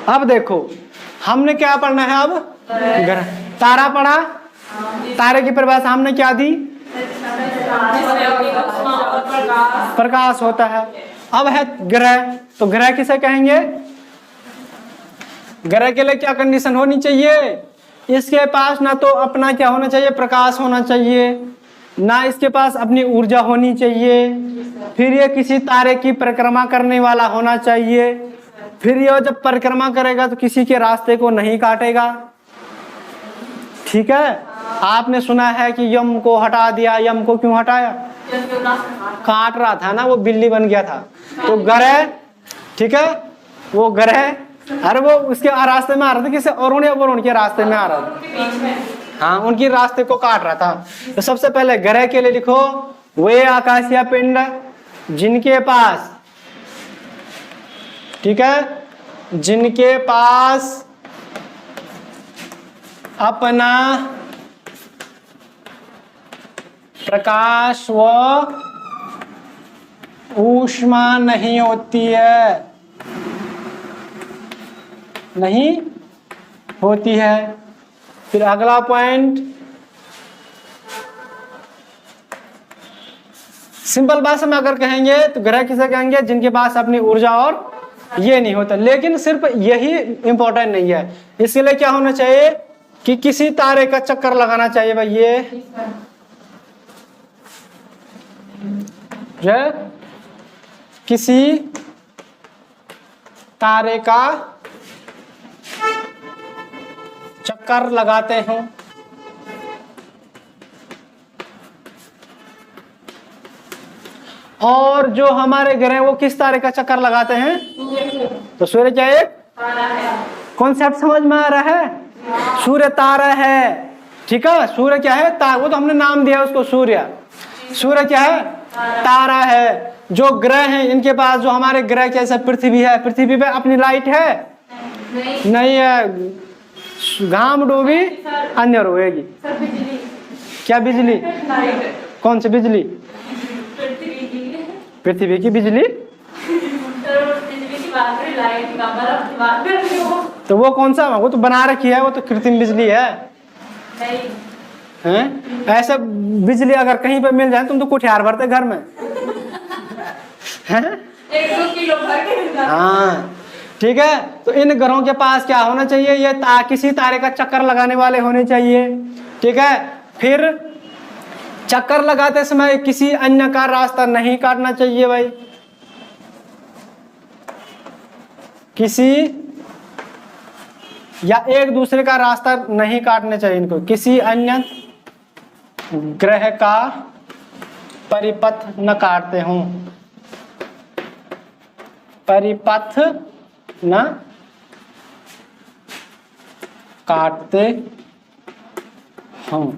अब देखो हमने क्या पढ़ना है, अब ग्रह। तारा पढ़ा, तारे की परिभाषा हमने क्या दी, प्रकाश होता है। अब है ग्रह, तो ग्रह किसे कहेंगे, ग्रह के लिए क्या कंडीशन होनी चाहिए, इसके पास ना तो अपना क्या होना चाहिए, प्रकाश होना चाहिए, ना इसके पास अपनी ऊर्जा होनी चाहिए, फिर ये किसी तारे की परिक्रमा करने वाला होना चाहिए, फिर ये जब परिक्रमा करेगा तो किसी के रास्ते को नहीं काटेगा। ठीक है, आपने सुना है कि यम को हटा दिया, यम को क्यों हटाया, काट रहा था ना, वो बिल्ली बन गया था। तो ग्रह, ठीक है, वो ग्रह, अरे वो उसके रास्ते में आ रहा था, किसी वरुण के रास्ते में आ रहा था, हाँ उनकी रास्ते को काट रहा था। तो सबसे पहले ग्रह के लिए लिखो, वे आकाशीय पिंड जिनके पास, ठीक है, जिनके पास अपना प्रकाश व ऊष्मा नहीं होती है, नहीं होती है। फिर अगला पॉइंट, सिंपल भाषा में अगर कहेंगे तो ग्रह किसे कहेंगे, जिनके पास अपनी ऊर्जा और ये नहीं होता। लेकिन सिर्फ यही इंपॉर्टेंट नहीं है, इसके लिए क्या होना चाहिए कि किसी तारे का चक्कर लगाना चाहिए भाई, ये किसी तारे का चक्कर लगाते हैं। और जो हमारे ग्रह वो किस तारे का चक्कर लगाते हैं, तो सूर्य क्या एक कॉन्सेप्ट समझ में आ रहा है, सूर्य तारा है। ठीक है, सूर्य क्या है, वो तो हमने नाम दिया उसको सूर्य। सूर्य क्या है, तारा है। जो ग्रह हैं इनके पास, जो हमारे ग्रह जैसे पृथ्वी है, पृथ्वी पे अपनी लाइट है नहीं है, घाम डूबी अंधेर होएगी। क्या बिजली, कौन सी बिजली, पृथ्वी की बिजली, तो वो कौन सा, वो तो बना रखी है, वो तो कृत्रिम बिजली है। हैं? ऐसा बिजली अगर कहीं पे मिल जाए, तुम तो कुठियार भरते घर में हैं? 1-2 किलो भर के। हाँ ठीक है, तो इन ग्रहों के पास क्या होना चाहिए, ये किसी तारे का चक्कर लगाने वाले होने चाहिए। ठीक है, फिर चक्कर लगाते समय किसी अन्य का रास्ता नहीं काटना चाहिए भाई, किसी या एक दूसरे का रास्ता नहीं काटना चाहिए इनको, किसी अन्य ग्रह का परिपथ न काटते हों, परिपथ न काटते हों।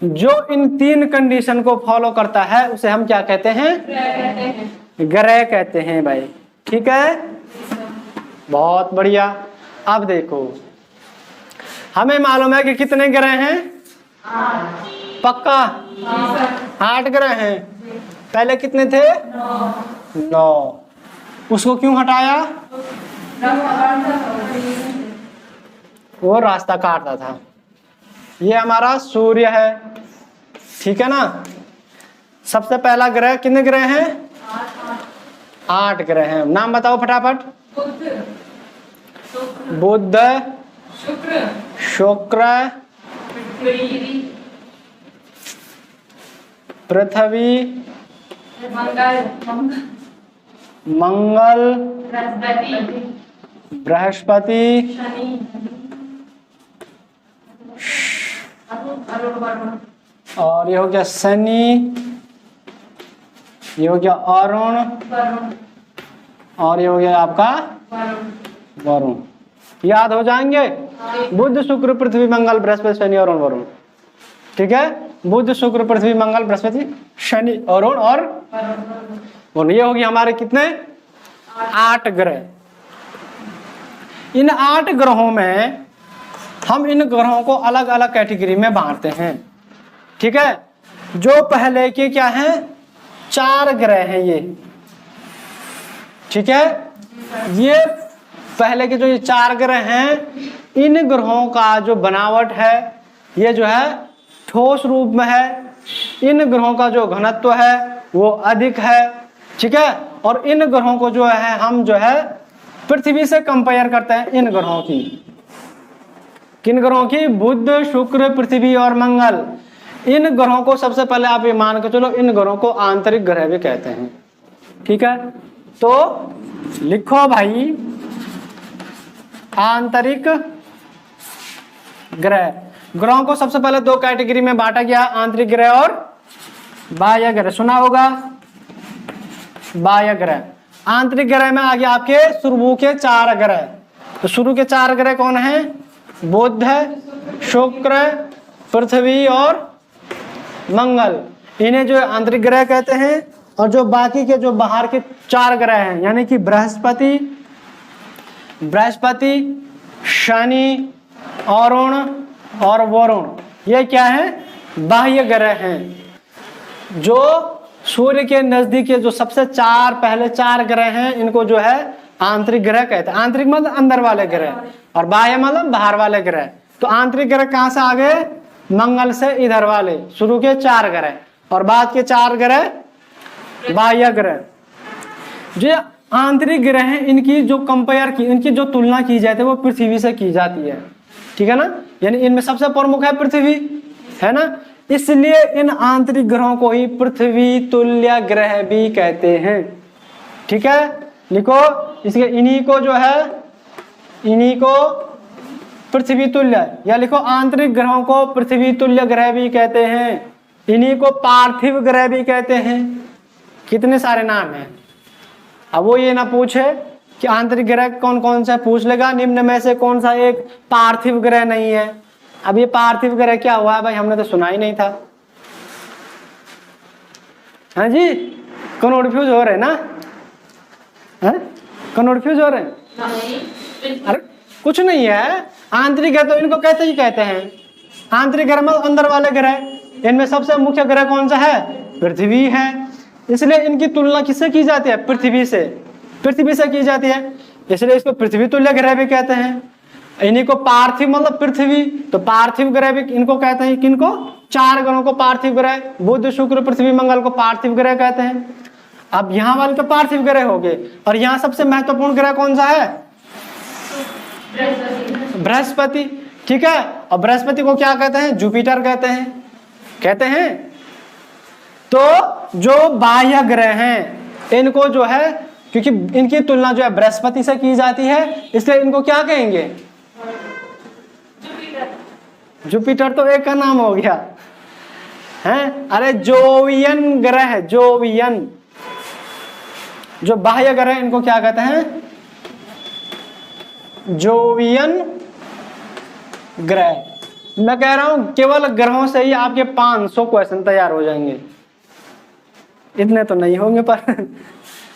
जो इन 3 कंडीशन को फॉलो करता है उसे हम क्या कहते हैं, ग्रह कहते हैं भाई। ठीक है, बहुत बढ़िया। अब देखो हमें मालूम है कि कितने ग्रह हैं, पक्का 8 ग्रह हैं। पहले कितने थे, 9। उसको क्यों हटाया, वो रास्ता काटता था। ये हमारा सूर्य है, ठीक है ना। सबसे पहला ग्रह, कितने ग्रह हैं, 8 ग्रह हैं। नाम बताओ फटाफट, बुध, शुक्र, पृथ्वी, मंगल, बृहस्पति, और ये हो गया शनि, ये हो गया अरुण, और ये हो गया आपका वरुण। याद हो जाएंगे, बुध शुक्र पृथ्वी मंगल बृहस्पति शनि अरुण वरुण। ठीक है, बुध शुक्र पृथ्वी मंगल बृहस्पति शनि अरुण और वरुण। ये होगी हमारे कितने, 8 ग्रह। इन 8 ग्रहों में हम इन ग्रहों को अलग अलग कैटेगरी में बांटते हैं। ठीक है, जो पहले के क्या हैं, 4 ग्रह हैं ये। ठीक है, ये पहले के जो ये 4 ग्रह हैं, इन ग्रहों का जो बनावट है ये जो है ठोस रूप में है। इन ग्रहों का जो घनत्व है वो अधिक है, ठीक है। और इन ग्रहों को जो है हम जो है पृथ्वी से कंपेयर करते हैं। इन ग्रहों की, किन ग्रहों की? बुध, शुक्र, पृथ्वी और मंगल। इन ग्रहों को सबसे पहले आप ये मान के चलो, इन ग्रहों को आंतरिक ग्रह भी कहते हैं, ठीक है। तो लिखो भाई, आंतरिक ग्रह। ग्रहों को सबसे पहले 2 कैटेगरी में बांटा गया, आंतरिक ग्रह और बाह्य ग्रह। सुना होगा बाह्य ग्रह। आंतरिक ग्रह में आ गया आपके शुरू के 4 ग्रह। तो शुरू के 4 ग्रह कौन है? बुध, शुक्र, पृथ्वी और मंगल। इन्हें जो आंतरिक ग्रह कहते हैं। और जो बाकी के जो बाहर के 4 ग्रह हैं, यानी कि बृहस्पति, शनि, अरुण और वरुण, ये क्या है? बाह्य ग्रह हैं। जो सूर्य के नजदीक के जो सबसे पहले 4 ग्रह हैं, इनको जो है आंतरिक ग्रह कहते हैं। आंतरिक मतलब अंदर वाले ग्रह, और बाह्य मतलब बाहर वाले ग्रह। तो आंतरिक ग्रह कहां से आ गए? मंगल से इधर वाले शुरू के 4 ग्रह, और बाद के 4 ग्रह बाह्य ग्रह। जो आंतरिक ग्रह हैं, इनकी जो कंपेयर की, इनकी जो तुलना की जाती है वो पृथ्वी से की जाती है, ठीक है ना। यानी इनमें सबसे प्रमुख है पृथ्वी, है ना। इसलिए इन आंतरिक ग्रहों को ही पृथ्वी तुल्य ग्रह भी कहते हैं, ठीक है। लिखो इसके, इन्हीं को जो है, इन्हीं को पृथ्वी तुल्य, या लिखो आंतरिक ग्रहों को पृथ्वी तुल्य ग्रह भी कहते हैं। इन्हीं को पार्थिव ग्रह भी कहते हैं। कितने सारे नाम हैं। अब वो ये ना पूछे कि आंतरिक ग्रह कौन कौन सा, पूछ लेगा निम्न में से कौन सा एक पार्थिव ग्रह नहीं है। अब ये पार्थिव ग्रह क्या हुआ भाई? हमने तो सुना ही नहीं था। हाँ जी, कन्फ्यूज हो रहे ना? हैं? कन्फ्यूज हो रहे हैं? अरे कुछ नहीं है। आंतरिक ग्रह तो इनको कहते ही कहते हैं। आंतरिक ग्रह में अंदर वाले ग्रह। इनमें सबसे मुख्य ग्रह कौन सा है? पृथ्वी है। इसलिए इनकी तुलना किससे की जाती है? पृथ्वी से। पृथ्वी से की जाती है, इसलिए इसको पृथ्वी तुल्य ग्रह भी कहते हैं। इन्हीं को पार्थिव मतलब पृथ्वी, तो पार्थिव ग्रह भी इनको कहते हैं। किनको? 4 ग्रहों को पार्थिव ग्रह, बुध, शुक्र, पृथ्वी, मंगल को पार्थिव ग्रह कहते हैं। अब यहाँ वाले तो पार्थिव ग्रह हो गए, और यहाँ सबसे महत्वपूर्ण ग्रह कौन सा है? बृहस्पति, ठीक है। और बृहस्पति को क्या कहते हैं? जुपिटर कहते हैं, कहते हैं। तो जो बाह्य ग्रह हैं, इनको जो है, क्योंकि इनकी तुलना जो है बृहस्पति से की जाती है, इसलिए इनको क्या कहेंगे? जुपिटर तो एक का नाम हो गया है। अरे जोवियन ग्रह, जोवियन। जो बाह्य ग्रह इनको क्या कहते हैं? जोवियन ग्रह। मैं कह रहा हूं केवल ग्रहों से ही आपके 500 क्वेश्चन तैयार हो जाएंगे। इतने तो नहीं होंगे, पर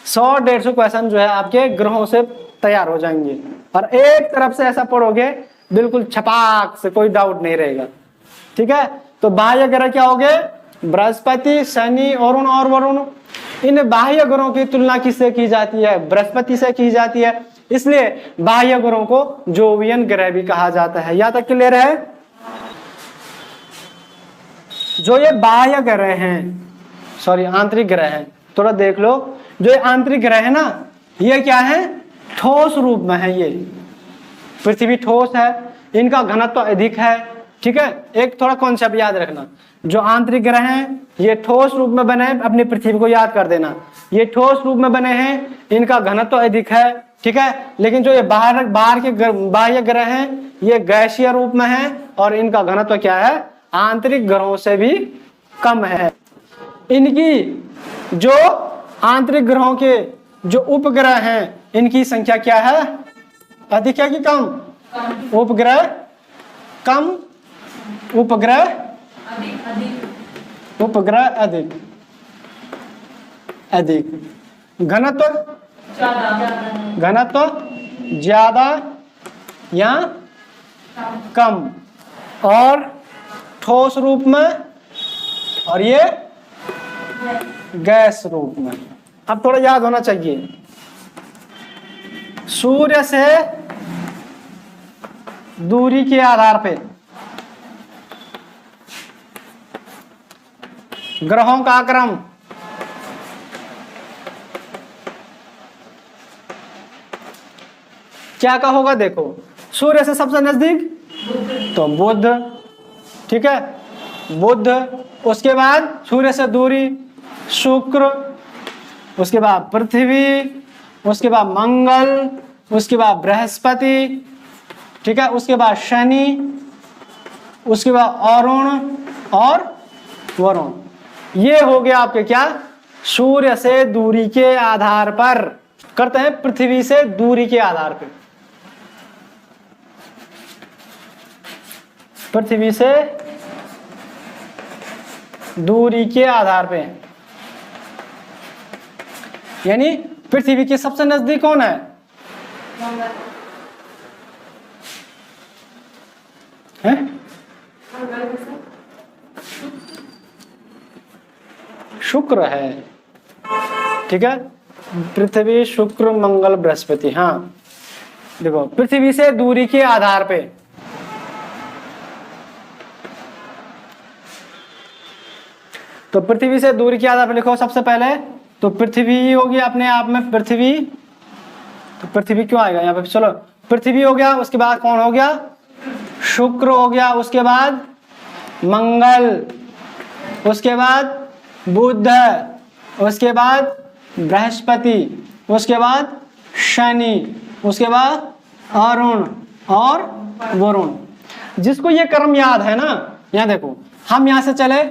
100-150 क्वेश्चन जो है आपके ग्रहों से तैयार हो जाएंगे। और एक तरफ से ऐसा पढ़ोगे बिल्कुल छपाक से, कोई डाउट नहीं रहेगा, ठीक है। तो बाह्य ग्रह क्या हो गए? बृहस्पति, शनि, अरुण और वरुण। इन बाह्य ग्रहों की तुलना किससे की जाती है? बृहस्पति से की जाती है। इसलिए बाह्य ग्रहों को जोवियन ग्रह भी कहा जाता है। यहां तक क्लियर है? जो ये बाह्य ग्रह हैं, सॉरी आंतरिक ग्रह हैं, थोड़ा देख लो। जो ये आंतरिक ग्रह है ना, ये क्या है? ठोस रूप में है। ये पृथ्वी ठोस है, इनका घनत्व अधिक है, ठीक है। एक थोड़ा कॉन्सेप्ट याद रखना, जो आंतरिक ग्रह हैं ये ठोस रूप में बने हैं। अपनी पृथ्वी को याद कर देना, ये ठोस रूप में बने हैं, इनका घनत्व अधिक है, ठीक है। लेकिन जो ये बाहर के बाह्य ग्रह हैं, ये गैसीय रूप में है, और इनका घनत्व क्या है? आंतरिक ग्रहों से भी कम है। इनकी जो आंतरिक ग्रहों के जो उपग्रह हैं, इनकी संख्या क्या है? अधिक है कि कम? उपग्रह कम, उपग्रह उपग्रह अधिक, अधिक। घनत्व ज्यादा या कम, और ठोस रूप में, और ये गैस रूप में। अब थोड़ा याद होना चाहिए। सूर्य से दूरी के आधार पे ग्रहों का क्रम क्या का होगा? देखो, सूर्य से सबसे नजदीक तो बुध, ठीक है, बुध। उसके बाद सूर्य से दूरी शुक्र, उसके बाद पृथ्वी, उसके बाद मंगल, उसके बाद बृहस्पति, ठीक है, उसके बाद शनि, उसके बाद अरुण और वरुण। ये हो गया आपके क्या? सूर्य से दूरी के आधार पर। करते हैं पृथ्वी से दूरी के आधार पर। पृथ्वी से दूरी के आधार पे, यानी पृथ्वी के सबसे नजदीक कौन है? शुक्र है, ठीक है, पृथ्वी शुक्र मंगल बृहस्पति। हाँ देखो, पृथ्वी से दूरी के आधार पे तो पृथ्वी से दूरी के आधार पर लिखो सबसे पहले तो पृथ्वी होगी अपने आप में पृथ्वी। तो पृथ्वी क्यों आएगा यहाँ पे? चलो, पृथ्वी हो गया, उसके बाद कौन हो गया? शुक्र हो गया, उसके बाद मंगल, उसके बाद बुध, उसके बाद बृहस्पति, उसके बाद शनि, उसके बाद अरुण और वरुण। जिसको ये क्रम याद है ना, यहाँ देखो, हम यहाँ से चले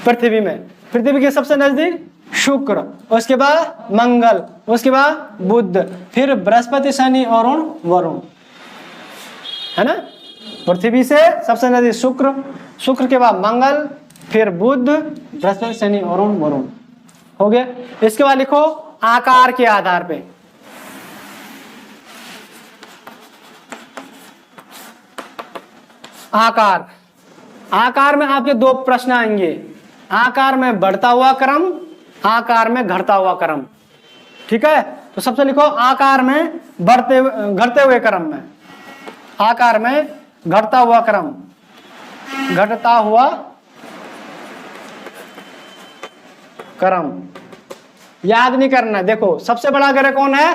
पृथ्वी में, पृथ्वी के सबसे नजदीक शुक्र, उसके बाद मंगल, उसके बाद बुध, फिर बृहस्पति, शनि, अरुण, वरुण, है ना। पृथ्वी से सबसे नजदीक शुक्र, शुक्र के बाद मंगल, फिर बुध, बृहस्पति, शनि, अरुण, वरुण। हो गया। इसके बाद लिखो आकार के आधार पे। आकार, आकार में आपके दो प्रश्न आएंगे, आकार में बढ़ता हुआ क्रम, आकार में घटता हुआ क्रम, ठीक है। तो सबसे लिखो आकार में घटते हुए क्रम में, आकार में घटता हुआ क्रम, घटता हुआ क्रम। याद नहीं करना। देखो सबसे बड़ा ग्रह कौन है?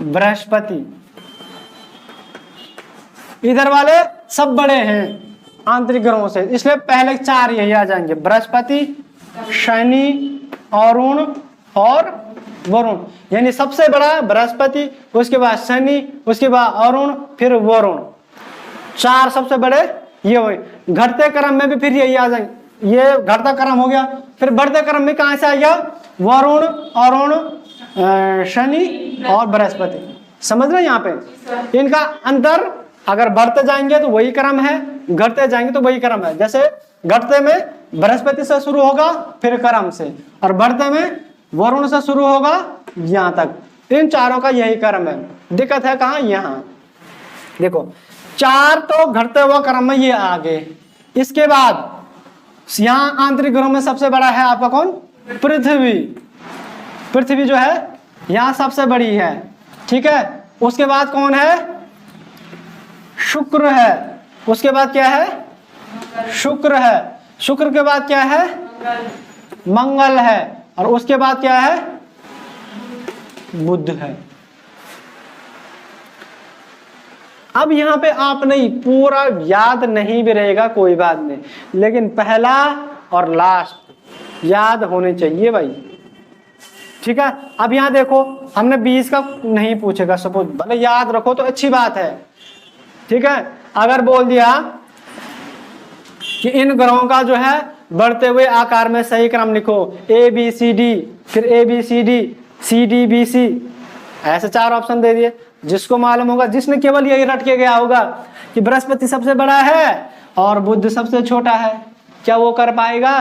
बृहस्पति। इधर वाले सब बड़े हैं आंतरिक ग्रहों से, इसलिए पहले चार यही आ जाएंगे, बृहस्पति, शनि, अरुण और वरुण। यानी सबसे बड़ा बृहस्पति, उसके बाद शनि, उसके बाद अरुण, फिर वरुण। चार सबसे बड़े ये हुए। घटते क्रम में भी फिर यही आ जाएंगे। ये घटता क्रम हो गया, फिर बढ़ते क्रम में कहां से आ गया? वरुण, अरुण, शनि और बृहस्पति। समझ रहे यहाँ पे? इनका अंतर, अगर बढ़ते जाएंगे तो वही क्रम है, घटते जाएंगे तो वही क्रम है। जैसे घटते में बृहस्पति से शुरू होगा फिर क्रम से, और बढ़ते में वरुण से शुरू होगा यहाँ तक। इन चारों का यही क्रम है। दिक्कत है कहाँ? यहाँ देखो, चार तो घटते हुआ क्रम में ये आगे। इसके बाद यहाँ आंतरिक ग्रहों में सबसे बड़ा है आपका कौन? पृथ्वी। पृथ्वी जो है यहाँ सबसे बड़ी है, ठीक है। उसके बाद कौन है? शुक्र है। उसके बाद क्या है? शुक्र है। शुक्र के बाद क्या है? मंगल है। और उसके बाद क्या है? बुध है। अब यहाँ पे आप नहीं, पूरा याद नहीं भी रहेगा कोई बात नहीं, लेकिन पहला और लास्ट याद होने चाहिए भाई, ठीक है। अब यहाँ देखो, हमने 20 का नहीं पूछेगा, सपोज, भले याद रखो तो अच्छी बात है, ठीक है। अगर बोल दिया कि इन ग्रहों का जो है बढ़ते हुए आकार में सही क्रम लिखो, ए बी सी डी, फिर A B C D, C D B C, ऐसे चार ऑप्शन दे दिए। जिसको मालूम होगा, जिसने केवल यही रट के गया होगा कि बृहस्पति सबसे बड़ा है और बुध सबसे छोटा है, क्या वो कर पाएगा?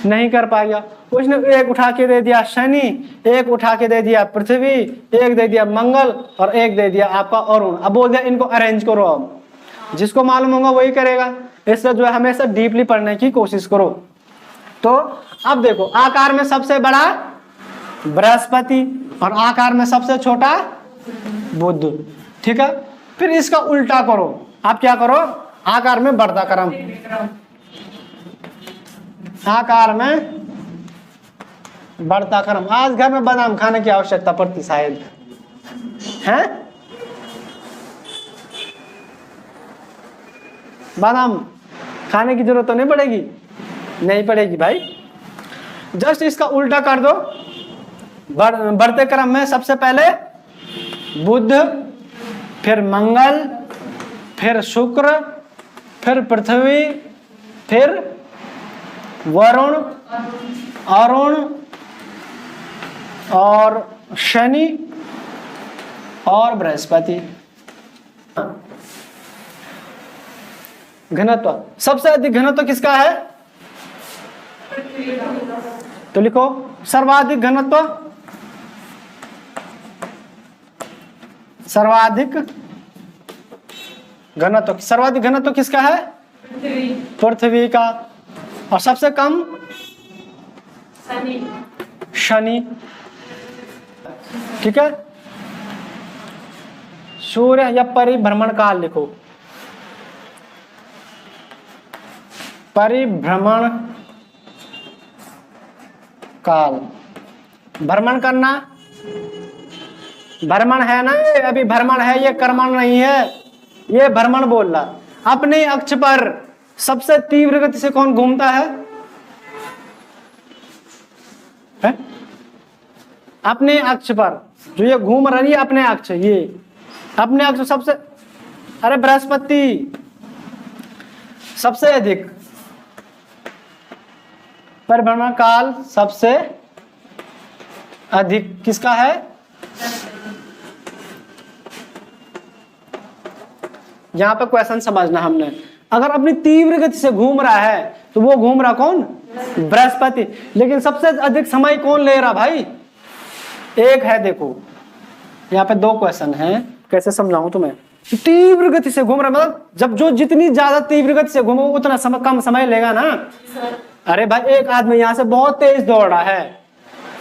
नहीं कर पाएगा। उसने एक उठा के दे दिया शनि, एक उठा के दे दिया पृथ्वी, एक दे दिया मंगल और एक दे दिया आपका अरुण। अब बोल दिया इनको अरेंज करो। अब जिसको मालूम होगा वही करेगा। इससे जो है हमेशा डीपली पढ़ने की कोशिश करो। तो अब देखो, आकार में सबसे बड़ा बृहस्पति, और आकार में सबसे छोटा बुध। ठीक है, फिर इसका उल्टा करो, आप क्या करो, आकार में बढ़ता क्रम, आकार में बढ़ता क्रम। आज घर में बादाम खाने की आवश्यकता पड़ती शायद है, बादाम खाने की जरूरत तो नहीं पड़ेगी, नहीं पड़ेगी भाई। जस्ट इसका उल्टा कर दो, बढ़ते क्रम में सबसे पहले बुध, फिर मंगल, फिर शुक्र, फिर पृथ्वी, फिर वरुण, अरुण और शनि और बृहस्पति। घनत्व, सबसे अधिक घनत्व किसका है, तो लिखो सर्वाधिक घनत्व, सर्वाधिक घनत्व, सर्वाधिक घनत्व किसका है, पृथ्वी का, और सबसे कम शनि। ठीक है, सूर्य या परिभ्रमण काल लिखो, परिभ्रमण काल, भ्रमण करना, भ्रमण है ना, अभी भ्रमण है, ये कर्मण नहीं है, ये भ्रमण बोल रहा। अपने अक्ष पर सबसे तीव्र गति से कौन घूमता है? अपने अक्ष पर जो ये घूम रही है, अपने अक्ष, ये अपने अक्ष सबसे, अरे बृहस्पति सबसे अधिक, परिभ्रमण काल सबसे अधिक किसका है? यहां पे क्वेश्चन समझना हमने, अगर अपनी तीव्र गति से घूम रहा है तो वो घूम रहा कौन? बृहस्पति। लेकिन सबसे अधिक समय कौन ले रहा भाई? एक है, देखो यहाँ पे दो क्वेश्चन हैं, कैसे समझाऊं तुम्हें। तीव्र गति से घूम रहा मतलब जब जो जितनी ज्यादा तीव्र गति से घूमो उतना कम समय लेगा ना। अरे भाई एक आदमी यहाँ से बहुत तेज दौड़ रहा है,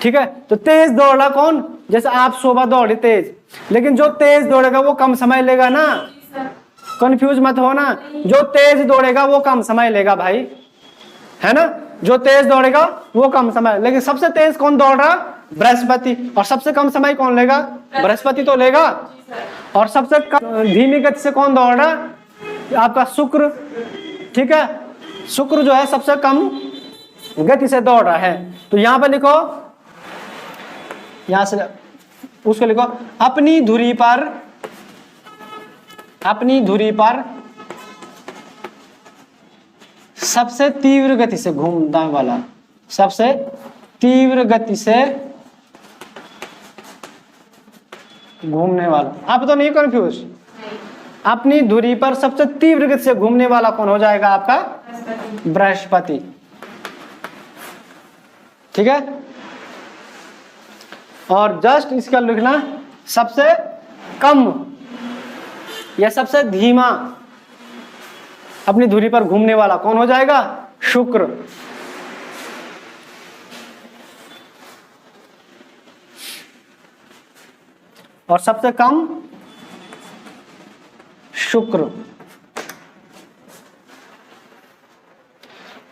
ठीक है, तो तेज दौड़ रहा कौन? जैसे आप सुबह दौड़े तेज, लेकिन जो तेज दौड़ेगा वो कम समय लेगा ना, कंफ्यूज मत होना। जो तेज दौड़ेगा वो कम समय लेगा भाई, है ना, जो तेज दौड़ेगा वो कम समय, लेकिन सबसे तेज कौन दौड़ रहा? बृहस्पति। और सबसे कम समय कौन लेगा? बृहस्पति तो लेगा। और सबसे धीमी गति से कौन दौड़ रहा? आपका शुक्र, ठीक है, शुक्र जो है सबसे कम गति से दौड़ रहा है। तो यहां पर लिखो, यहां से उसको लिखो, अपनी धुरी पर, अपनी धुरी पर सबसे तीव्र गति से घूमने वाला, सबसे तीव्र गति से घूमने वाला, आप तो नहीं कंफ्यूज, अपनी धुरी पर सबसे तीव्र गति से घूमने वाला कौन हो जाएगा? आपका बृहस्पति। ठीक है, और जस्ट इसका लिखना सबसे कम या सबसे धीमा अपनी धुरी पर घूमने वाला कौन हो जाएगा? शुक्र। और सबसे कम शुक्र।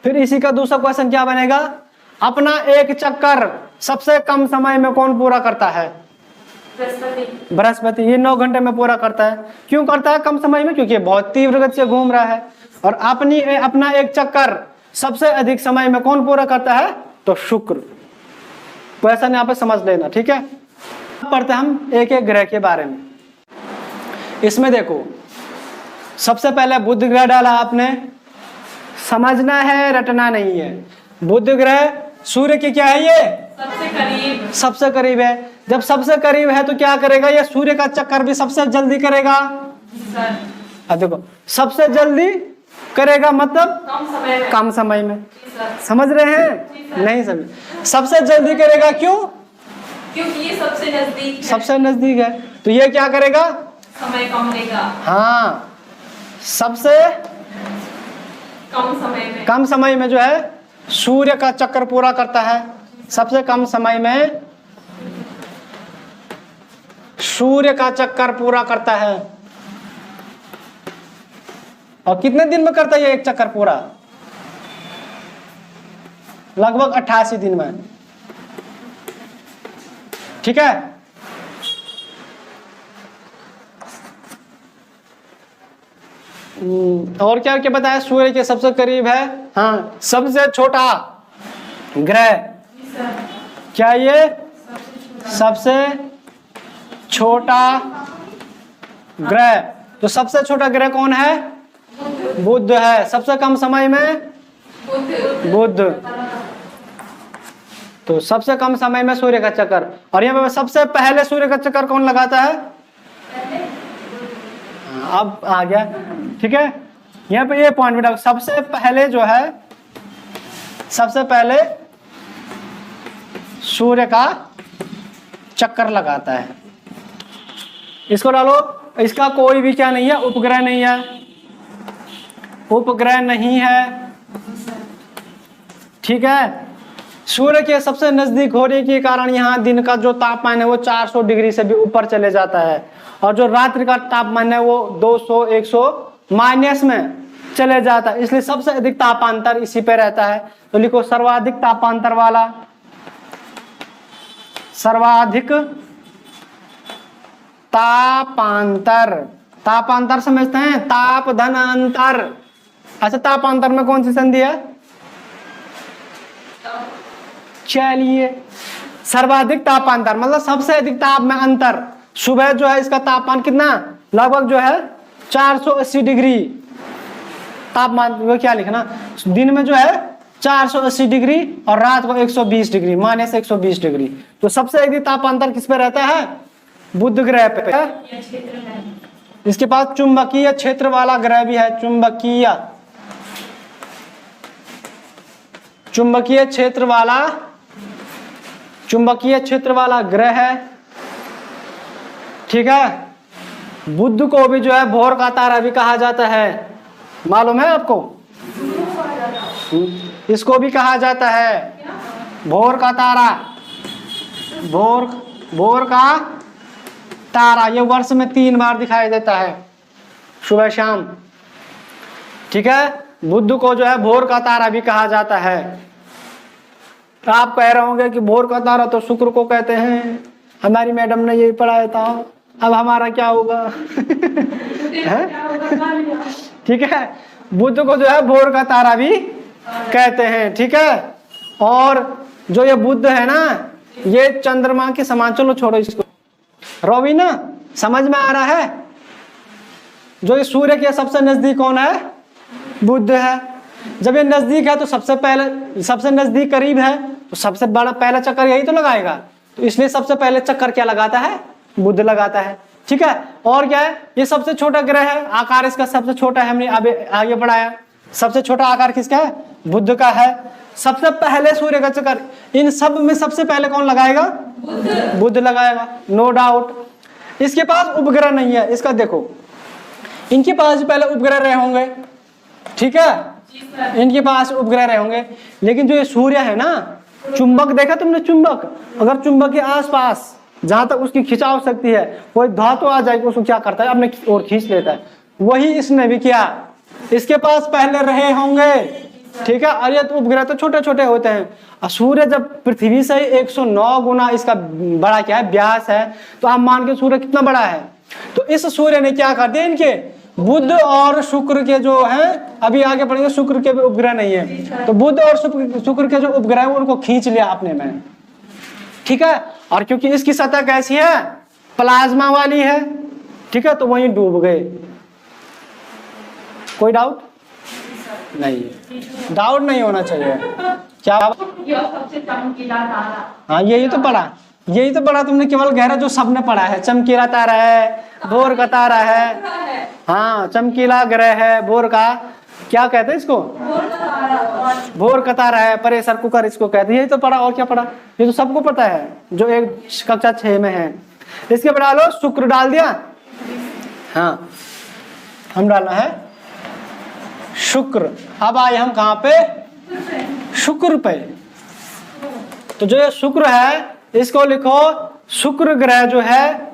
फिर इसी का दूसरा क्वेश्चन क्या बनेगा? अपना एक चक्कर सबसे कम समय में कौन पूरा करता है? बृहस्पति। ये 9 घंटे में पूरा करता है। क्यों करता है कम समय में? क्योंकि ये बहुत तीव्र गति से घूम रहा है। और अपना एक चक्कर सबसे अधिक समय में कौन पूरा करता है? तो शुक्र। क्वेश्चन यहाँ पे समझ लेना, ठीक है। पढ़ते हम एक एक ग्रह के बारे में। इसमें देखो, सबसे पहले बुध ग्रह डाला आपने, समझना है, रटना नहीं है। बुध ग्रह सूर्य के क्या है? ये सबसे करीब, सबसे करीब है। जब सबसे करीब है तो क्या करेगा? ये सूर्य का चक्कर भी सबसे जल्दी करेगा। अब देखो, सबसे जल्दी करेगा मतलब कम समय में। समझ रहे हैं? नहीं समझ। सबसे जल्दी करेगा, क्यों? क्योंकि ये सबसे नजदीक है। सबसे नजदीक है, तो ये क्या करेगा? समय कम लेगा। हाँ, सबसे कम समय में जो है सूर्य का चक्कर पूरा करता है। सबसे कम समय में सूर्य का चक्कर पूरा करता है। और कितने दिन में करता है ये एक चक्कर पूरा? लगभग 88 दिन में। ठीक है, और क्या क्या बताया? सूर्य के सबसे करीब है। हाँ, सबसे छोटा ग्रह क्या? ये सबसे छोटा ग्रह। तो सबसे छोटा ग्रह कौन है? बुध है। सबसे कम समय में बुध। तो सबसे कम समय में सूर्य का चक्कर। और यहाँ पे सबसे पहले सूर्य का चक्कर कौन लगाता है? अब आ गया। ठीक है, यहाँ पे ये पॉइंट बेटा, सबसे पहले जो है, सबसे पहले सूर्य का चक्कर लगाता है। इसको डालो। इसका कोई भी क्या नहीं है? उपग्रह नहीं है। उपग्रह नहीं है। ठीक है, सूर्य के सबसे नजदीक होने के कारण यहाँ दिन का जो तापमान है वो 400 डिग्री से भी ऊपर चले जाता है, और जो रात्रि का तापमान है वो 200 100 माइनस में चले जाता है। इसलिए सबसे अधिक तापांतर इसी पे रहता है। तो लिखो सर्वाधिक तापांतर वाला, सर्वाधिक तापांतर। तापांतर समझते हैं? ताप धन अंतर। अच्छा, तापांतर में कौन सी संधि है? चलिए, सर्वाधिक तापांतर मतलब सबसे अधिक ताप में अंतर। सुबह जो है इसका तापमान कितना? लगभग जो है 480 डिग्री तापमान। वो क्या लिखना? दिन में जो है 480 डिग्री और रात को 120 डिग्री, माइनस 120 डिग्री। तो सबसे अधिक तापांतर किस पे रहता है? बुध ग्रह पे। इसके पास चुंबकीय क्षेत्र वाला ग्रह भी है। चुंबकीय क्षेत्र वाला ग्रह है। ठीक है, बुध को भी जो है भोर का तारा भी कहा जाता है। मालूम है आपको? इसको भी कहा जाता है भोर का तारा। भोर का तारा ये वर्ष में 3 बार दिखाई देता है, सुबह शाम। ठीक है, बुध को जो है भोर का तारा भी कहा जाता है। आप कह रहे होंगे कि भोर का तारा तो शुक्र को कहते हैं, हमारी मैडम ने यही पढ़ाया था, अब हमारा क्या होगा? ठीक है, बुध को जो है भोर का तारा भी कहते हैं। ठीक है, और जो ये बुध है ना, ये चंद्रमा के समान। चलो छोड़ो इसको, रवि ना, समझ में आ रहा है? जो ये सूर्य के सबसे नजदीक कौन है? बुध है। जब ये नजदीक है तो सबसे नजदीक करीब है, तो सबसे बड़ा पहला चक्कर यही तो लगाएगा। तो इसलिए सबसे पहले चक्कर क्या लगाता है? बुध लगाता है। ठीक है, और क्या है? ये सबसे छोटा ग्रह है, आकार इसका सबसे छोटा है। हमने अभी आगे बढ़ाया, सबसे छोटा आकार किसका है? बुध का है। सबसे पहले सूर्य का चक्कर इन सब में सबसे पहले कौन लगाएगा? बुध लगाएगा, नो डाउट। इसके पास उपग्रह नहीं है। इसका देखो, इनके पास पहले उपग्रह रहे होंगे। ठीक है, इनके पास उपग्रह रहे होंगे, लेकिन जो ये सूर्य है ना, चुंबक देखा तुमने? चुंबक, अगर चुंबक के आसपास जहां तक उसकी खिंचाव शक्ति है, कोई धातु आ जाएगी, उसको क्या करता है? अपने ओर खींच लेता है। वही इसने भी किया। इसके पास पहले रहे होंगे। ठीक है, और ये तो उपग्रह तो छोटे छोटे होते हैं। और सूर्य जब पृथ्वी से 109 गुना इसका बड़ा क्या है? व्यास है। तो आप मान के सूर्य कितना बड़ा है? तो इस सूर्य ने क्या कर दिया? इनके बुध और शुक्र के जो है, अभी आगे पढ़ेंगे, शुक्र के भी उपग्रह नहीं है, तो बुध और शुक्र के जो उपग्रह है उनको खींच लिया अपने में। ठीक है, और क्योंकि इसकी सतह कैसी है? प्लाज्मा वाली है। ठीक है, तो वहीं डूब गए। कोई डाउट नहीं? डाउट नहीं होना चाहिए। क्या? सबसे चमकीला तारा। हाँ, यही तो पढ़ा तुमने, केवल गहरा जो सबने पढ़ा है। चमकीला तारा है, भोर का तारा है। हाँ, चमकीला ग्रह है, भोर का क्या कहते हैं इसको? भोर का तारा है, प्रेशर कुकर इसको कहते हैं। यही तो पढ़ा, और क्या पढ़ा? ये तो सबको पता है जो एक कक्षा 6 में है। इसके बाद डालो, शुक्र डाल दिया। हाँ, हम डालना है शुक्र। अब आए हम कहाँ पे? शुक्र पे। तो जो ये शुक्र है, इसको लिखो, शुक्र ग्रह जो है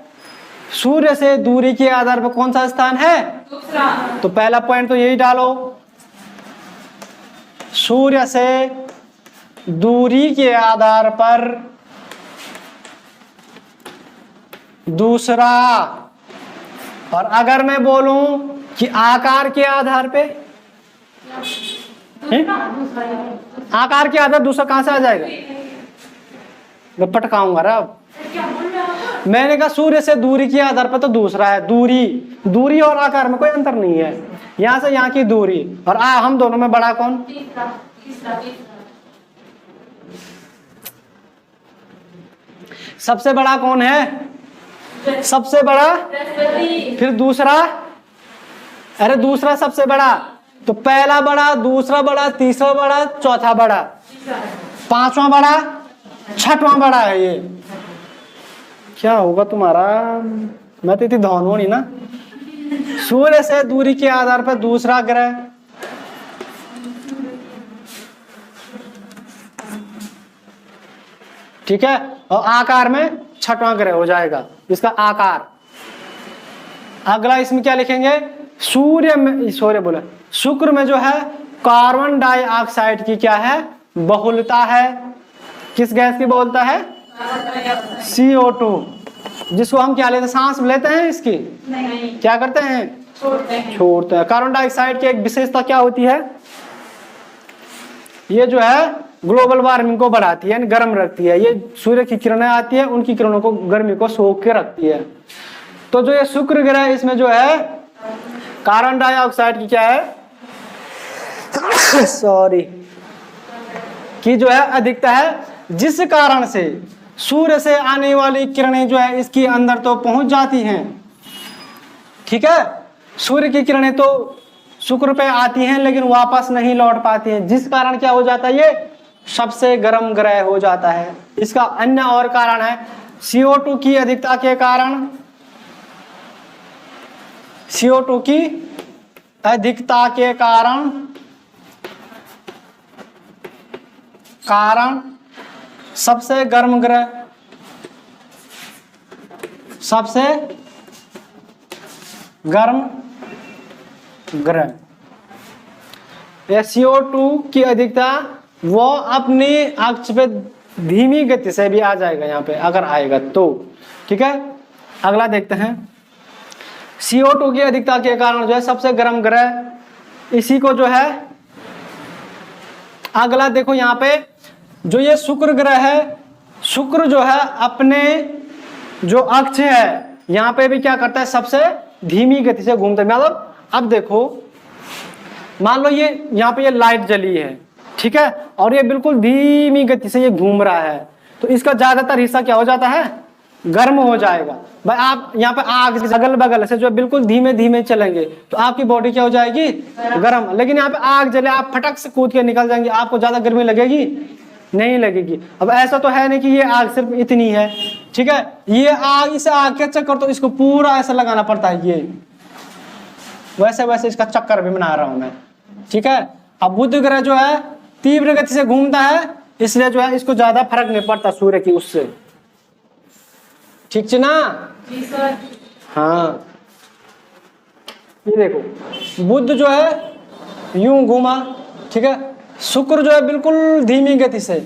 सूर्य से दूरी के आधार पर कौन सा स्थान है? दूसरा। तो पहला पॉइंट तो यही डालो, सूर्य से दूरी के आधार पर दूसरा। और अगर मैं बोलूं कि आकार के आधार पे, आकार के आधार दूसरा कहां से आ जाएगा? मैं पटकाऊंगा रे अब। क्या बोल रहे हो? मैंने कहा सूर्य से दूरी के आधार पर तो दूसरा है। दूरी, दूरी और आकार में कोई अंतर नहीं है। यहां से यहां की दूरी और हम दोनों में बड़ा कौन? तीसरा। तीसरा। तीसरा। सबसे बड़ा कौन है? सबसे बड़ा। बृहस्पति। फिर दूसरा, अरे दूसरा सबसे बड़ा, तो पहला बड़ा, दूसरा बड़ा, तीसरा बड़ा, चौथा बड़ा, तीसरा। पांचवा बड़ा, छठवां बड़ा है ये। क्या होगा तुम्हारा? मैं तो इतनी धौन नहीं ना। सूर्य से दूरी के आधार पर दूसरा ग्रह, ठीक है, और आकार में छठवां ग्रह हो जाएगा इसका आकार। अगला इसमें क्या लिखेंगे? सूर्य में, सूर्य बोला, शुक्र में जो है कार्बन डाइऑक्साइड की क्या है? बहुलता है। किस गैस की बहुलता है? CO2, जिसको हम क्या लेते हैं? सांस लेते हैं, इसकी नहीं। क्या करते हैं? छोड़ते हैं। छोड़ते हैं। कार्बन डाइऑक्साइड की एक विशेषता क्या होती है? ये जो है ग्लोबल वार्मिंग को बढ़ाती है, यानी गर्म रखती है। ये सूर्य की किरणें आती है, उनकी किरणों को, गर्मी को सोख के रखती है। तो जो ये शुक्र ग्रह, इसमें जो है कार्बन डाइऑक्साइड की क्या है सॉरी की जो है अधिकता है, जिस कारण से सूर्य से आने वाली किरणें जो है इसकी अंदर तो पहुंच जाती हैं, ठीक है। सूर्य की किरणें तो शुक्र पे आती हैं लेकिन वापस नहीं लौट पाती हैं, जिस कारण क्या हो जाता है? ये सबसे गर्म ग्रह हो जाता है। इसका अन्य और कारण है CO2 की अधिकता के कारण। CO2 की अधिकता के कारण सबसे गर्म ग्रह, सबसे गर्म ग्रह। यह CO2 की अधिकता वो अपनी अक्ष पे धीमी गति से भी आ जाएगा यहाँ पे, अगर आएगा तो, ठीक है। अगला देखते हैं, CO2 की अधिकता के कारण जो है सबसे गर्म ग्रह, इसी को जो है अगला देखो यहाँ पे, जो ये शुक्र ग्रह है, शुक्र जो है अपने जो अक्ष है यहाँ पे भी क्या करता है? सबसे धीमी गति से घूमता है। मतलब अब देखो, मान लो ये यहाँ पे ये लाइट जली है, ठीक है, और ये बिल्कुल धीमी गति से ये घूम रहा है, तो इसका ज्यादातर हिस्सा क्या हो जाता है? गर्म हो जाएगा। भाई आप यहाँ पे आग अगल बगल से जो बिल्कुल धीमे धीमे चलेंगे तो आपकी बॉडी क्या हो जाएगी? गर्म। लेकिन यहाँ पे आग जले, आप फटक से कूद के निकल जाएंगे, आपको ज्यादा गर्मी लगेगी? नहीं लगेगी। अब ऐसा तो है नहीं कि ये आग सिर्फ इतनी है, ठीक है, ये आग, इसे आग के चक्कर तो इसको पूरा ऐसा लगाना पड़ता है, ये वैसे वैसे इसका चक्कर भी बना रहा हूं मैं, ठीक है। अब बुध ग्रह जो है तीव्र गति से घूमता है, इसलिए जो है इसको ज्यादा फर्क नहीं पड़ता सूर्य की उससे, ठीक है ना? जी सर। हाँ, ये देखो बुध जो है यूं घूमा, ठीक है, शुक्र जो है बिल्कुल धीमी गति से,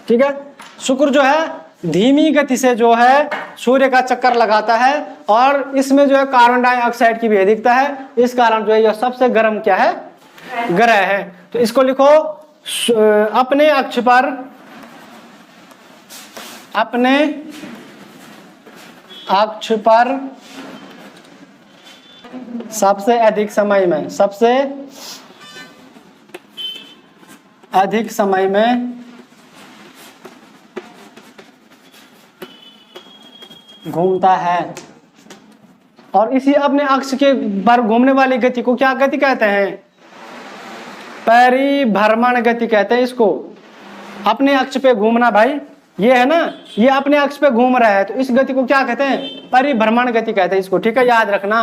ठीक है, शुक्र जो है धीमी गति से जो है सूर्य का चक्कर लगाता है, और इसमें जो है कार्बन डाइऑक्साइड की भी अधिकता है, इस कारण जो है यह सबसे गर्म क्या है? ग्रह है। तो इसको लिखो, अपने अक्ष पर, अपने अक्ष पर सबसे अधिक समय में, सबसे अधिक समय में घूमता है। और इसी अपने अक्ष के पर घूमने वाली गति को क्या गति कहते हैं? परिभ्रमण गति कहते हैं इसको। अपने अक्ष पे घूमना, भाई ये है ना, ये अपने अक्ष पे घूम रहा है, तो इस गति को क्या कहते हैं? परिभ्रमण गति कहते हैं इसको, ठीक है, याद रखना।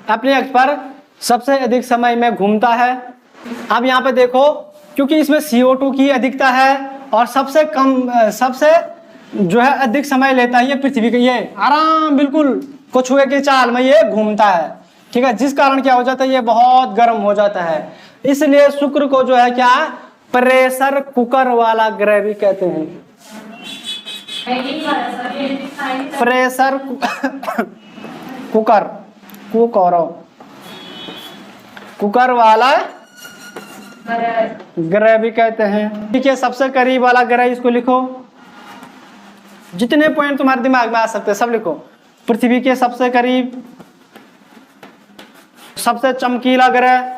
अपने अक्ष पर सबसे अधिक समय में घूमता है। अब यहाँ पे देखो, क्योंकि इसमें CO2 की अधिकता है और सबसे कम, सबसे जो है अधिक समय लेता है ये पृथ्वी के, ये आराम बिल्कुल कछुए की चाल में ये घूमता है, ठीक है, जिस कारण क्या हो जाता है ये बहुत गर्म हो जाता है। इसलिए शुक्र को जो है क्या प्रेशर कुकर वाला ग्रह भी कहते हैं। प्रेशर कुकर कुकर वाला ग्रह भी कहते हैं। ठीक है, सबसे करीब वाला ग्रह इसको लिखो, जितने पॉइंट तुम्हारे दिमाग में आ सकते हैं सब लिखो। पृथ्वी के सबसे करीब, सबसे चमकीला ग्रह,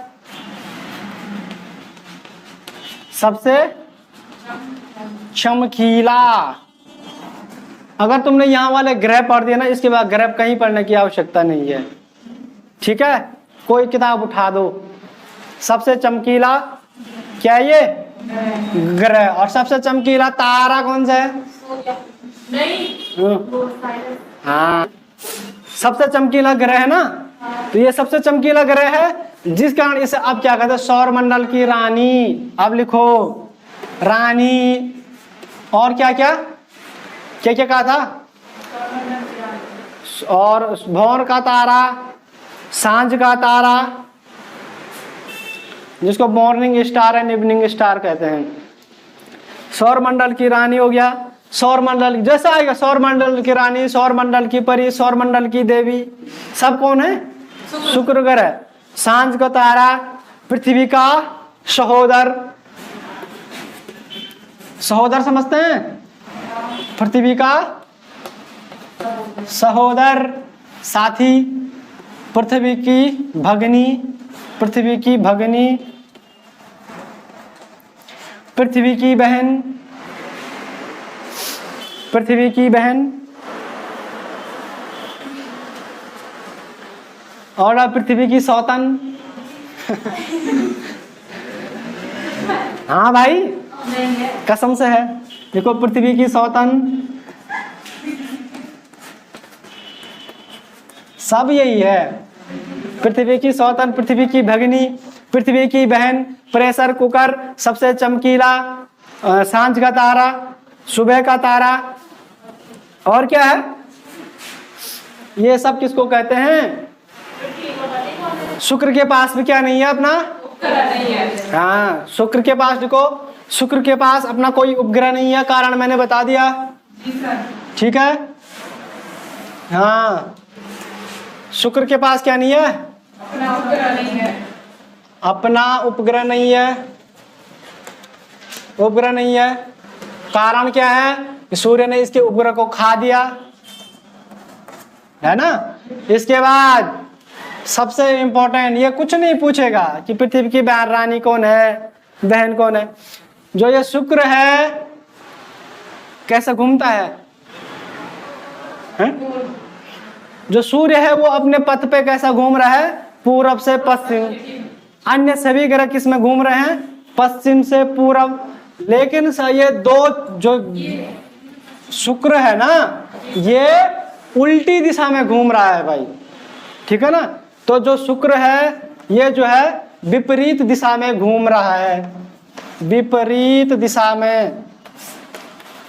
सबसे चमकीला। अगर तुमने यहाँ वाले ग्रह पढ़ दिया ना, इसके बाद ग्रह कहीं पढ़ने की आवश्यकता नहीं है, ठीक है। कोई किताब उठा दो, सबसे चमकीला क्या ये ग्रह। और सबसे चमकीला तारा कौन सा है? हाँ, सबसे चमकीला ग्रह है ना, तो ये सबसे चमकीला ग्रह है, जिस कारण इसे अब क्या कहते हैं सौर मंडल की रानी। अब लिखो रानी। और क्या क्या क्या क्या कहा था? और भोर का तारा, सांझ का तारा, जिसको morning star and evening star कहते हैं। सौर मंडल की रानी हो गया, सौर मंडल जैसा आएगा, सौर मंडल की रानी, सौर मंडल की परी, सौर मंडल की देवी, सब कौन है? शुक्र ग्रह। सांझ का तारा, पृथ्वी का सहोदर, सहोदर समझते हैं? पृथ्वी का सहोदर, साथी, पृथ्वी की भगनी, पृथ्वी की भगनी, पृथ्वी की बहन, पृथ्वी की बहन, और पृथ्वी की सौतन। हाँ भाई, कसम से है, देखो पृथ्वी की सौतन, सब यही है। पृथ्वी की सौतन, पृथ्वी की भगिनी, पृथ्वी की बहन, प्रेशर कुकर, सबसे चमकीला, सांझ का तारा, सुबह का तारा, और क्या है? ये सब किसको कहते हैं? शुक्र के पास भी क्या नहीं है अपना? हाँ, शुक्र के पास देखो, शुक्र के पास अपना कोई उपग्रह नहीं है, कारण मैंने बता दिया, ठीक है। हाँ, शुक्र के पास क्या नहीं है? अपना उपग्रह नहीं है। अपना उपग्रह नहीं है, उपग्रह नहीं है। कारण क्या है? कि सूर्य ने इसके उपग्रह को खा दिया, है ना। इसके बाद सबसे इंपॉर्टेंट, ये कुछ नहीं पूछेगा कि पृथ्वी की रानी कौन है, बहन कौन है। जो ये शुक्र है कैसे घूमता है? जो सूर्य है वो अपने पथ पे कैसा घूम रहा है? पूरब से पश्चिम। अन्य सभी ग्रह किस में घूम रहे हैं? पश्चिम से पूरब। लेकिन ये दो जो शुक्र है ना, ये उल्टी दिशा में घूम रहा है भाई, ठीक है ना। तो जो शुक्र है ये जो है विपरीत दिशा में घूम रहा है, विपरीत दिशा में,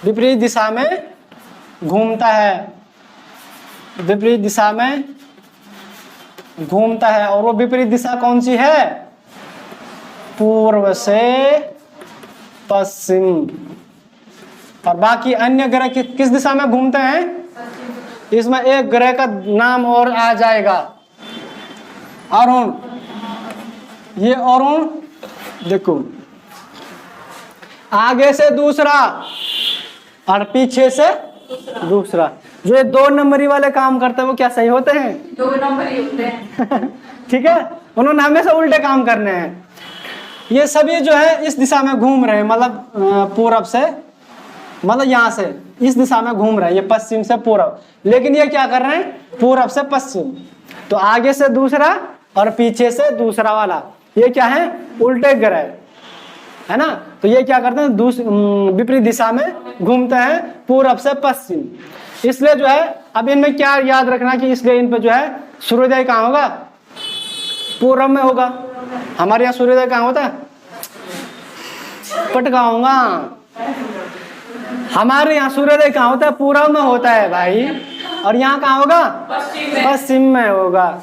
विपरीत दिशा में घूमता है, विपरीत दिशा में घूमता है। और वो विपरीत दिशा कौन सी है? पूर्व से पश्चिम। और बाकी अन्य ग्रह किस दिशा में घूमते हैं? इसमें एक ग्रह का नाम और आ जाएगा, अरुण। ये अरुण देखो, आगे से दूसरा और पीछे से दूसरा। जो ये 2 नंबरी वाले काम करते हैं वो क्या सही होते हैं? 2 नंबर ही होते हैं। ठीक है, उन्होंने हमेशा उल्टे काम करने हैं। ये सभी जो है इस दिशा में घूम रहे हैं, मतलब पूरब से, मतलब यहाँ से इस दिशा में घूम रहे हैं, ये पश्चिम से पूरब। लेकिन ये क्या कर रहे हैं? पूरब से पश्चिम। तो आगे से दूसरा और पीछे से दूसरा वाला, ये क्या है? उल्टे ग्रह, है ना। तो ये क्या करते हैं? विपरीत दिशा में घूमते हैं, पूरब से पश्चिम। इसलिए जो है अब इनमें क्या याद रखना कि इसलिए इन पे जो है सूर्योदय कहाँ होगा? पूरब में होगा। हमारे यहाँ सूर्योदय कहाँ होता है? पटका होगा, हमारे यहाँ सूर्योदय कहाँ होता है? पूरब में होता है भाई, और यहाँ कहाँ होगा? पश्चिम में होगा।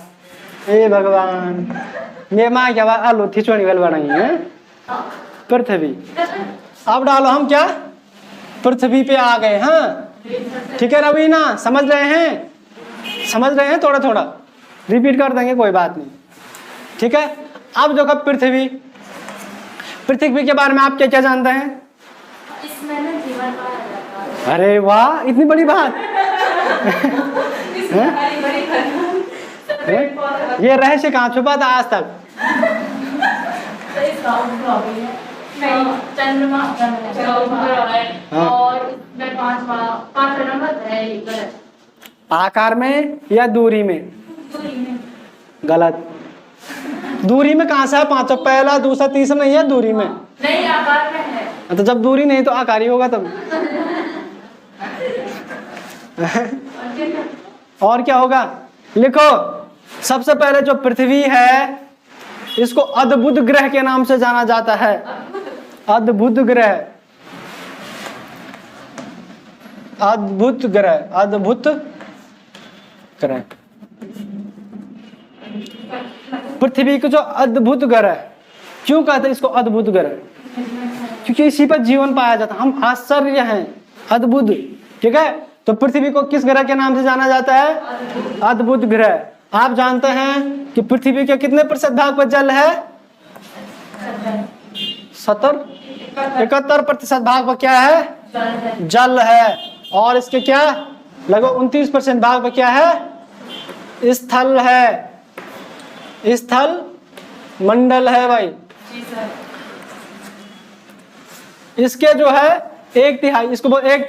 हे भगवान, ये माँ क्या बात आलू थी चोरी वाल बनाई है। पृथ्वी, अब डालो हम क्या पृथ्वी पे आ गए। हाँ ठीक है रवीना, समझ रहे हैं? समझ रहे हैं? थोड़ा थोड़ा रिपीट कर देंगे, कोई बात नहीं। ठीक है, अब देखो पृथ्वी, पृथ्वी के बारे में आप क्या क्या जानते हैं? इसमें ना जीवन पाया जाता है। अरे वाह, इतनी बड़ी बात। इसमें हरी भरी घास, पेड़ पौधे, ये रहस्य कहाँ छुपा था आज तक? तो इसका उपग्रह भी है। नहीं, चंद्रमा का उपग्रह है। हाँ। और इसमें पांचवा नंबर है ये ग्रह। आकार में या दूरी में? दूरी में। गलत। दूरी में कहाँ से है पांचों? पहला दूसरा तीसरा नहीं है दूरी में। नहीं, आकार में है। तो जब दूरी नहीं तो आकार ही होगा तब। और क्या होगा? लिखो, सबसे पहले जो पृथ्वी है इसको अद्भुत ग्रह के नाम से जाना जाता है। अद्भुत ग्रह, अद्भुत ग्रह, अद्भुत ग्रह। पृथ्वी को जो अद्भुत ग्रह, क्यों कहते हैं इसको अद्भुत ग्रह? क्योंकि इसी पर जीवन पाया जाता है। हम आश्चर्य हैं, अद्भुत। ठीक है, तो पृथ्वी को किस ग्रह के नाम से जाना जाता है? अद्भुत ग्रह। आप जानते हैं कि पृथ्वी के कितने प्रतिशत भाग पर जल है? 71% भाग पर क्या है? जल है। और इसके क्या लगभग 29% भाग पर क्या है? स्थल है। स्थल मंडल है भाई। इसके जो है एक तिहाई, इसको बोल एक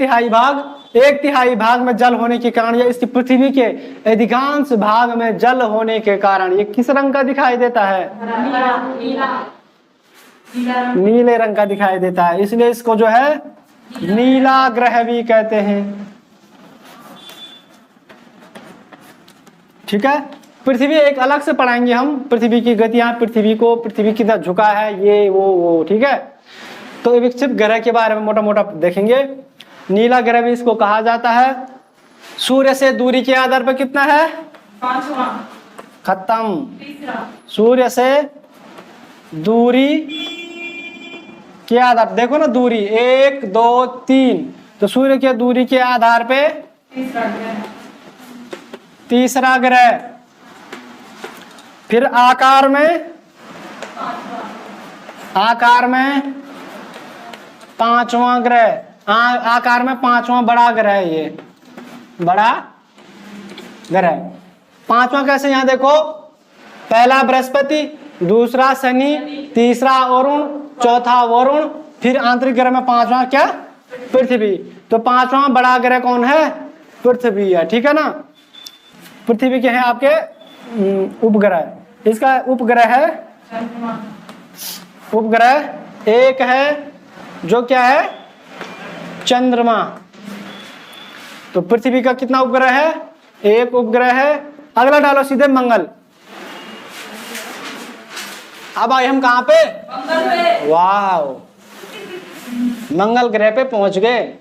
तिहाई भाग में जल होने के कारण, या इसकी पृथ्वी के अधिकांश भाग में जल होने के कारण ये किस रंग का दिखाई देता है? नीले रंग का दिखाई देता है। इसलिए इसको जो है नीला ग्रह भी कहते हैं। ठीक है, पृथ्वी एक अलग से पढ़ाएंगे हम, पृथ्वी की गतियां, पृथ्वी को, पृथ्वी कितना झुका है, ये वो। ठीक है, तो विकसित ग्रह के बारे में मोटा मोटा देखेंगे। नीला ग्रह भी इसको कहा जाता है। सूर्य से दूरी के आधार पर कितना है? पांचवा। खत्म। तीसरा। सूर्य से दूरी के आधार, देखो ना दूरी 1 2 3, तो सूर्य के दूरी के आधार पे तीसरा ग्रह। फिर आकार में पांचवा ग्रह। आकार में पांचवा बड़ा ग्रह है, ये बड़ा ग्रह। पांचवा कैसे? यहाँ देखो, पहला बृहस्पति, दूसरा शनि, तीसरा वरुण, चौथा वरुण, फिर आंतरिक ग्रह में पांचवा क्या? पृथ्वी। तो पांचवा बड़ा ग्रह कौन है? पृथ्वी है। ठीक है ना, पृथ्वी के हैं आपके उपग्रह। इसका उपग्रह है, उपग्रह एक है जो क्या है? चंद्रमा। तो पृथ्वी का कितना उपग्रह है? एक उपग्रह है। अगला डालो सीधे मंगल। अब आए हम कहां पे? मंगल पे। वाह, मंगल ग्रह पे पहुंच गए।